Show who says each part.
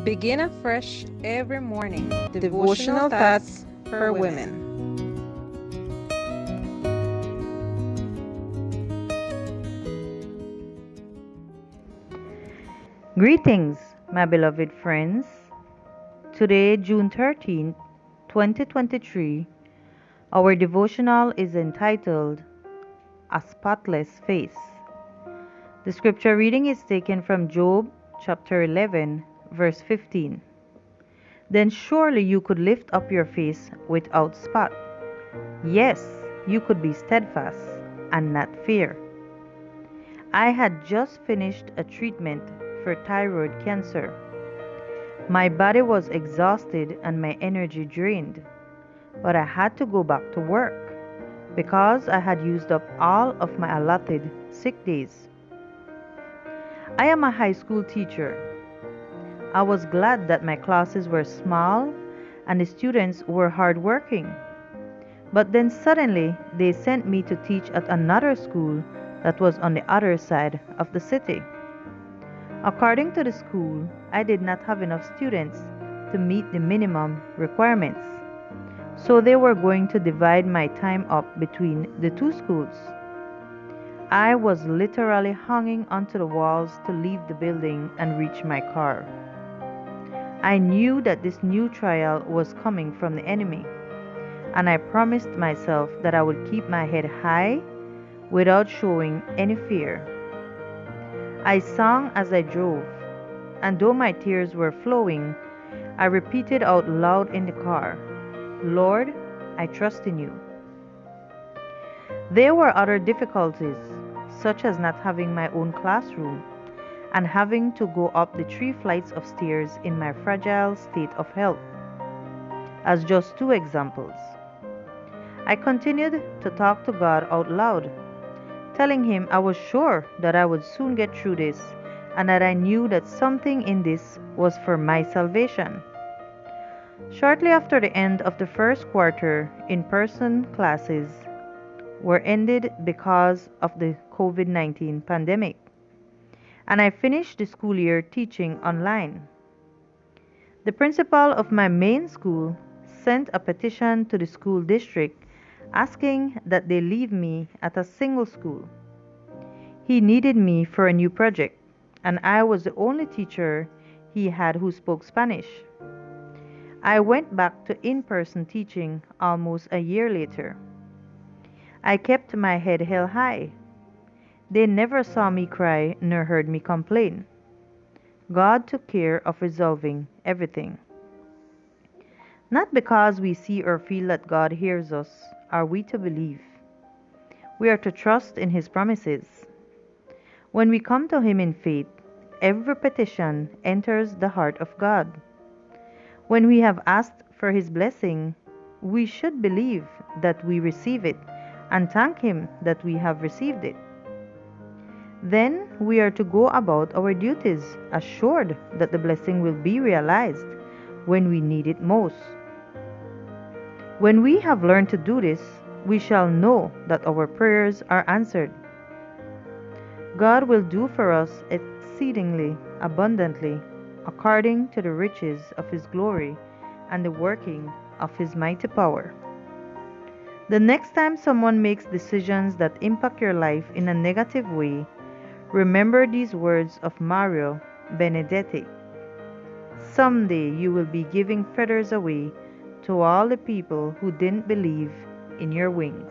Speaker 1: Begin afresh every morning. Devotional thoughts for women.
Speaker 2: Greetings, my beloved friends. Today, June 13th, 2023, our devotional is entitled A Spotless Face. The scripture reading is taken from Job chapter 11, verse 15. Then surely you could lift up your face without spot. Yes, you could be steadfast and not fear. I had just finished a treatment for thyroid cancer. My body was exhausted and my energy drained, but I had to go back to work because I had used up all of my allotted sick days. I am a high school teacher. I was glad that my classes were small and the students were hardworking. But then suddenly they sent me to teach at another school that was on the other side of the city. According to the school, I did not have enough students to meet the minimum requirements, so they were going to divide my time up between the two schools. I was literally hanging onto the walls to leave the building and reach my car. I knew that this new trial was coming from the enemy, and I promised myself that I would keep my head high without showing any fear. I sang as I drove, and though my tears were flowing, I repeated out loud in the car, "Lord, I trust in you." There were other difficulties, such as not having my own classroom and having to go up the 3 flights of stairs in my fragile state of health, as just 2 examples. I continued to talk to God out loud, telling Him I was sure that I would soon get through this and that I knew that something in this was for my salvation. Shortly after the end of the first quarter, in-person classes were ended because of the COVID-19 pandemic, and I finished the school year teaching online. The principal of my main school sent a petition to the school district asking that they leave me at a single school. He needed me for a new project, and I was the only teacher he had who spoke Spanish. I went back to in-person teaching almost a year later. I kept my head held high. They never saw me cry nor heard me complain. God took care of resolving everything. Not because we see or feel that God hears us are we to believe. We are to trust in His promises. When we come to Him in faith, every petition enters the heart of God. When we have asked for His blessing, we should believe that we receive it and thank Him that we have received it. Then we are to go about our duties, assured that the blessing will be realized when we need it most. When we have learned to do this, we shall know that our prayers are answered. God will do for us exceedingly abundantly, according to the riches of His glory and the working of His mighty power. The next time someone makes decisions that impact your life in a negative way, remember these words of Mario Benedetti. Someday you will be giving feathers away to all the people who didn't believe in your wings.